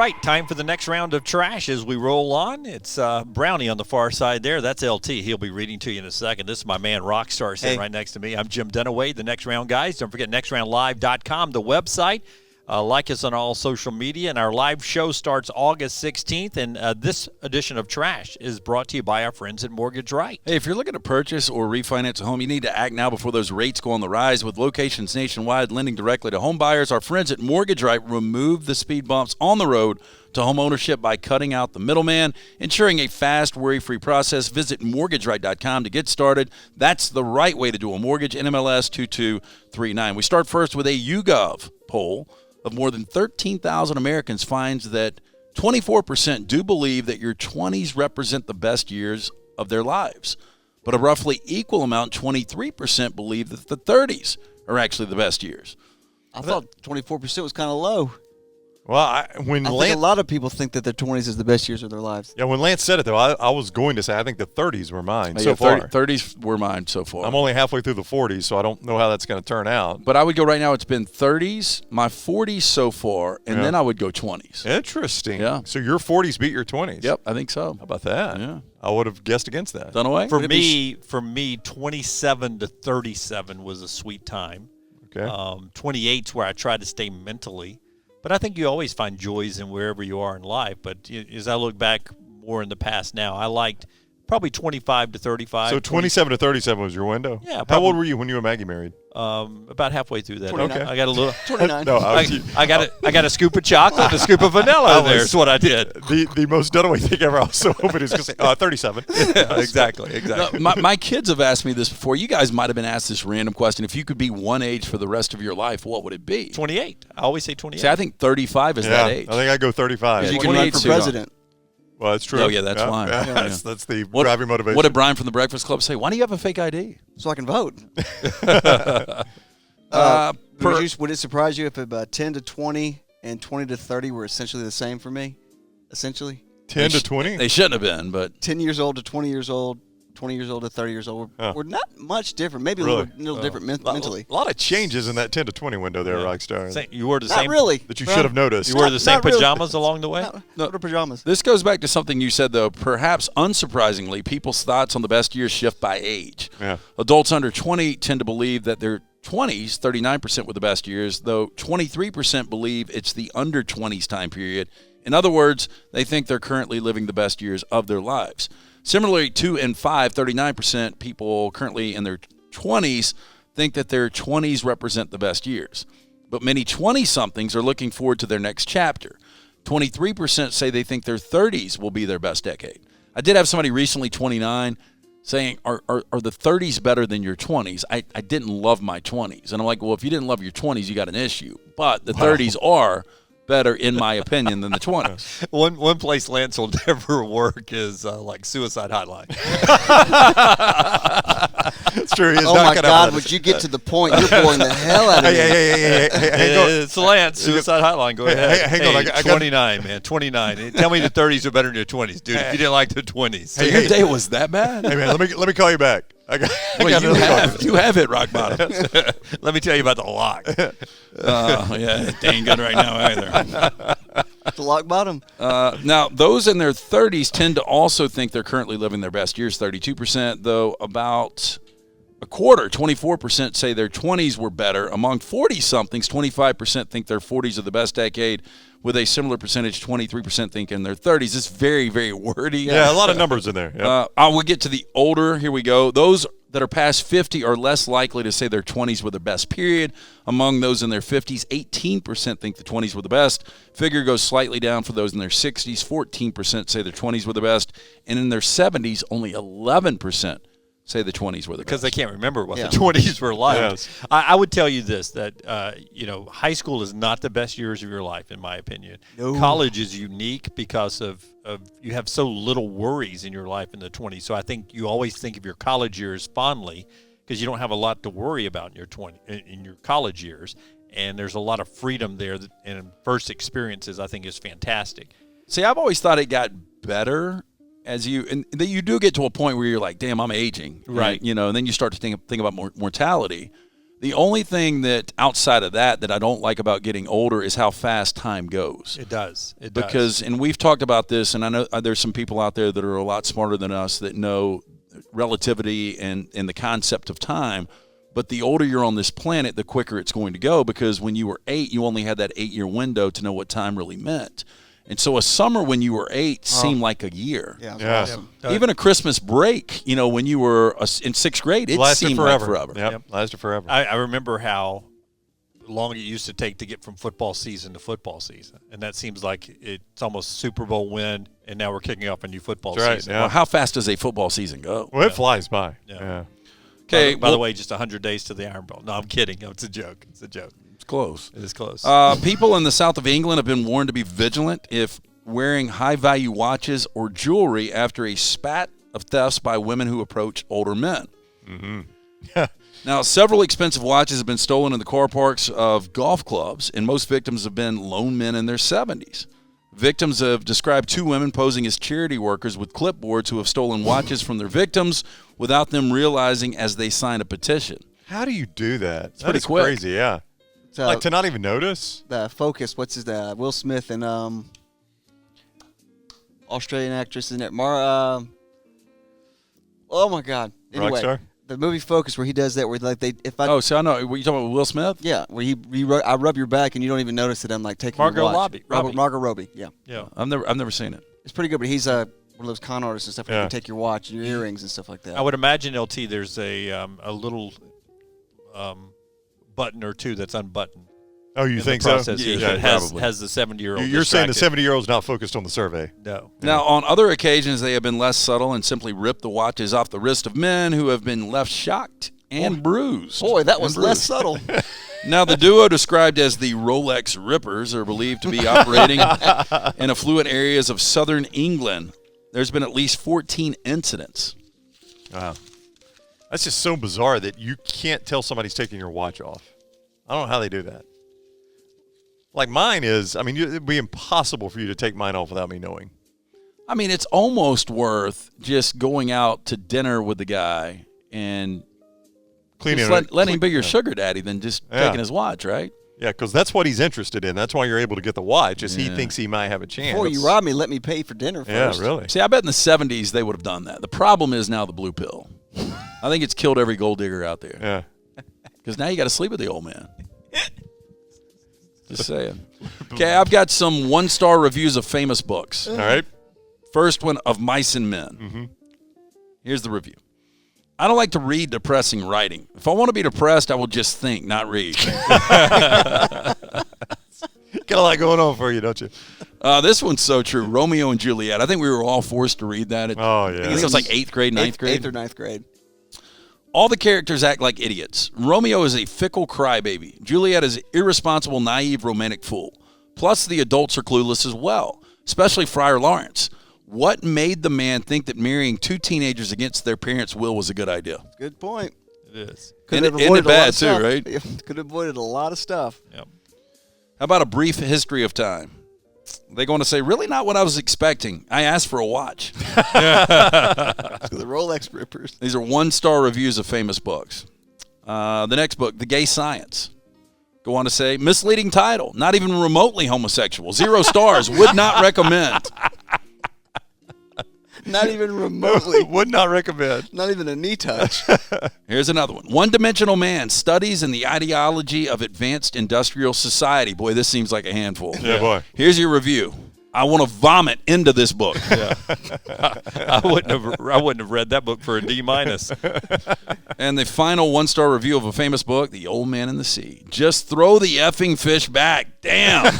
right, time for the next round of trash as we roll on. It's Brownie on the far side there. That's LT. He'll be reading to you in a second. This is my man Rockstar sitting right next to me. I'm Jim Dunaway, the next round guys. Don't forget nextroundlive.com, the website. Like us on all social media, and our live show starts August 16th, and this edition of Trash is brought to you by our friends at Mortgage Right. Hey, if you're looking to purchase or refinance a home, you need to act now before those rates go on the rise. With locations nationwide lending directly to home buyers, our friends at Mortgage Right remove the speed bumps on the road to home ownership by cutting out the middleman, ensuring a fast, worry-free process. Visit mortgageright.com to get started. That's the right way to do a mortgage. NMLS 2239. We start first with a YouGov poll of more than 13,000 Americans finds that 24% do believe that your 20s represent the best years of their lives. But a roughly equal amount, 23%, believe that the 30s are actually the best years. I thought 24% was kind of low. Well, I think a lot of people think that their 20s is the best years of their lives. Yeah, when Lance said it, though, I was going to say I think the 30s were mine so Yeah, far. 30s were mine so far. I'm only halfway through the 40s, so I don't know how that's going to turn out. But I would go right now, it's been 30s, my 40s so far, and then I would go 20s. Interesting. Yeah. So your 40s beat your 20s. Yep, I think so. How about that? Yeah. I would have guessed against that. Dunaway? For me, 27 to 37 was a sweet time. Okay. 28's where I try to stay mentally. But I think you always find joys in wherever you are in life. But as I look back more in the past now, I liked probably 25 to 35. So 27 to 37 was your window? Yeah. How old were you when you and Maggie married? About halfway through that. 29. Okay. I got a little. 29. No, I got a scoop of chocolate and a scoop of vanilla there. That's what I did. The most Dunaway thing ever. I was so hoping he was going to say 37. Yeah, exactly. No, my kids have asked me this before. You guys might have been asked this random question. If you could be one age for the rest of your life, what would it be? 28. I always say 28. See, I think 35 is that age. I think I'd go 35. Yeah, You can run for president. Well, that's true. Oh, yeah, that's fine. Yeah, Yeah. That's the driving motivation. What did Brian from the Breakfast Club say? Why do you have a fake ID? So I can vote. Would it surprise you if about 10 to 20 and 20 to 30 were essentially the same for me? Essentially? 10 to 20? They shouldn't have been, but 10 years old to 20 years old, 20 years old to 30 years old. We're not much different. Maybe a little different mentally. A lot of changes in that 10 to 20 window there, Rockstar. You wore the Not same. really. That you should have noticed. You wore the same Not really. pajamas along the way. No, what are pajamas? this goes back to something you said, though. Perhaps unsurprisingly, people's thoughts on the best years shift by age. Yeah. Adults under 20 tend to believe that their 20s, 39% were the best years, though 23% believe it's the under 20s time period. In other words, they think they're currently living the best years of their lives. Similarly, 2 and 5, 39% people currently in their 20s think that their 20s represent the best years. But many 20-somethings are looking forward to their next chapter. 23% say they think their 30s will be their best decade. I did have somebody recently, 29, saying, are the 30s better than your 20s? I didn't love my 20s. And I'm like, well, if you didn't love your 20s, you got an issue. But the 30s are better, in my opinion, than the 20s. One place Lance will never work is like suicide hotline. It's true. Oh, my God, would you get to the point? You're boring the hell out of me. Hey, hang on. It's Lance, suicide hotline. Go ahead. Hang on, I got- 29, man, 29. Tell me the 30s are better than your 20s, dude. If you didn't like the 20s. So your day was that bad? Hey, man, let me call you back. Well, you have hit rock bottom. Let me tell you about the lock. Yeah, it ain't good right now either. The lock bottom. Now, those in their 30s tend to also think they're currently living their best years, 32%, though about a quarter, 24%, say their 20s were better. Among 40-somethings, 25% think their 40s are the best decade, with a similar percentage, 23% think in their 30s. It's very, very wordy. Yeah, a lot of numbers in there. Yep. We'll get to the older. Here we go. Those that are past 50 are less likely to say their 20s were the best period. Among those in their 50s, 18% think the 20s were the best. Figure goes slightly down for those in their 60s. 14% say their 20s were the best. And in their 70s, only 11% say the 20s were the because best. they can't remember what the 20s were like. Yes. I would tell you this, that high school is not the best years of your life, in my opinion. No. College is unique because of you have so little worries in your life in the 20s. So I think you always think of your college years fondly because you don't have a lot to worry about in your college years, and there's a lot of freedom there. And first experiences, I think, is fantastic. See, I've always thought it got better as you do get to a point where you're like, damn, I'm aging. Right. And then you start to think about mortality. The only thing that outside of that I don't like about getting older is how fast time goes. It does. It Because, does. and we've talked about this, and I know there's some people out there that are a lot smarter than us that know relativity and the concept of time. But the older you're on this planet, the quicker it's going to go, because when you were 8, you only had that 8-year window to know what time really meant. And so a summer when you were 8 seemed like a year. Yeah, Yeah. awesome. Even a Christmas break, when you were in 6th grade, it Lasted seemed forever. like forever. Yep. Lasted forever. I remember how long it used to take to get from football season to football season. And that seems like it's almost Super Bowl win, and now we're kicking off a new football That's right, season. yeah. Well, how fast does a football season go? Well, it flies by. Yeah. Okay, By the way, just 100 days to the Iron Bowl. No, I'm kidding. It's a joke. It's a joke. it's close. It is close. People in the south of England have been warned to be vigilant if wearing high-value watches or jewelry after a spat of thefts by women who approach older men. Mm-hmm. Now, several expensive watches have been stolen in the car parks of golf clubs, and most victims have been lone men in their 70s. Victims have described 2 women posing as charity workers with clipboards who have stolen watches from their victims without them realizing as they sign a petition. How do you do that? That pretty is quick. crazy, yeah. So, Like to not even notice? the Focus, what's his Will Smith and Australian actress, isn't it? oh my God. Anyway, Rockstar? the movie Focus, where he does that, where like So I know. Were you talking about Will Smith? yeah, where I rub your back and you don't even notice that I'm like taking Margot your watch. Robbie. Margot Robbie, yeah. yeah. I've never seen it. It's pretty good, but he's one of those con artists and stuff where Yeah. you can take your watch and your earrings and stuff like that. I would imagine, LT, there's a little button or two that's unbuttoned. Oh, you in think the so? process here Yeah, that probably. has the 70-year-old You're saying the distracted. 70-year-old's not focused on the survey? No. Now, on other occasions, they have been less subtle and simply ripped the watches off the wrist of men who have been left shocked and bruised. Boy, that was And less bruised. subtle. Now, the duo described as the Rolex Rippers are believed to be operating in affluent areas of southern England. There's been at least 14 incidents. Wow. That's just so bizarre that you can't tell somebody's taking your watch off. I don't know how they do that. Like mine is, I mean, it'd be impossible for you to take mine off without me knowing. I mean, it's almost worth just going out to dinner with the guy and Cleaning just it. let him be your sugar daddy than just Yeah. taking his watch, right? Yeah, because that's what he's interested in. That's why you're able to get the watch, is he Yeah. thinks he might have a chance. Before you rob me, let me pay for dinner Yeah, first. really. See, I bet in the 70s they would have done that. The problem is now the blue pill. I think it's killed every gold digger out there. Yeah. Because now you got to sleep with the old man. Just saying. Okay, I've got some 1-star reviews of famous books. All right. First one, Of Mice and Men. Mm-hmm. Here's the review. I don't like to read depressing writing. If I want to be depressed, I will just think, not read. Got a lot going on for you, don't you? This one's so true. Romeo and Juliet. I think we were all forced to read that. Oh, I yeah. think it was like 8th grade, 9th grade. 8th or 9th grade. All the characters act like idiots. Romeo is a fickle crybaby. Juliet is an irresponsible, naive, romantic fool. Plus, the adults are clueless as well, especially Friar Lawrence. What made the man think that marrying 2 teenagers against their parents' will was a good idea? Good point. It is. Could have Isn't it avoided a lot bad of too, stuff. right? Yeah, could have avoided a lot of stuff. Yep. How about A Brief History of Time? They're going to say, really not what I was expecting. I asked for a watch. The Rolex Rippers. These are 1-star reviews of famous books. The next book, The Gay Science. Go on to say, misleading title, not even remotely homosexual. 0 stars, would not recommend. Not even remotely. Would not recommend. Not even a knee touch. Here's another one. One-Dimensional Man, Studies in the Ideology of Advanced Industrial Society. Boy, this seems like a handful. Yeah, boy. Here's your review. I want to vomit into this book. I wouldn't have read that book for a D-. And the final 1-star review of a famous book, The Old Man and the Sea. Just throw the effing fish back. Damn.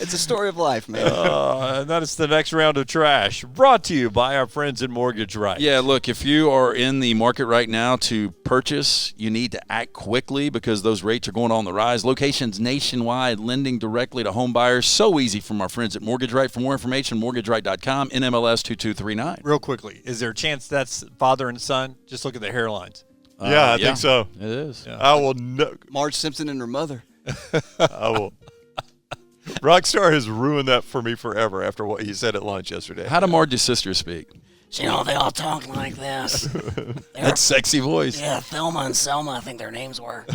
It's a story of life, man. And that is the next round of trash, brought to you by our friends at Mortgage Right. Yeah, look, if you are in the market right now to purchase, you need to act quickly because those rates are going on the rise. Locations nationwide, lending directly to home buyers. So easy from our friends at Mortgage Right. For more information, mortgageright.com, NMLS 2239. Real quickly, is there a chance that's father and son? Just look at the hairlines. Yeah, I think so. It is. Yeah. I will no. Marge Simpson and her mother. I will. Rockstar has ruined that for me forever after what he said at lunch yesterday. How do Marge's sisters speak? So, they all talk like this. That sexy voice. Yeah, Thelma and Selma, I think their names were.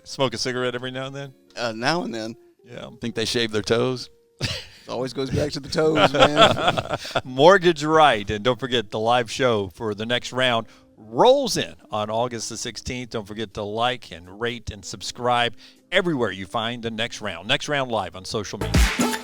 Smoke a cigarette every now and then. Now and then. Yeah. Think they shave their toes? It always goes back to the toes, man. Mortgage Right. And don't forget the live show for the next round rolls in on August the 16th. Don't forget to like and rate and subscribe everywhere you find the next round. Next Round Live on social media.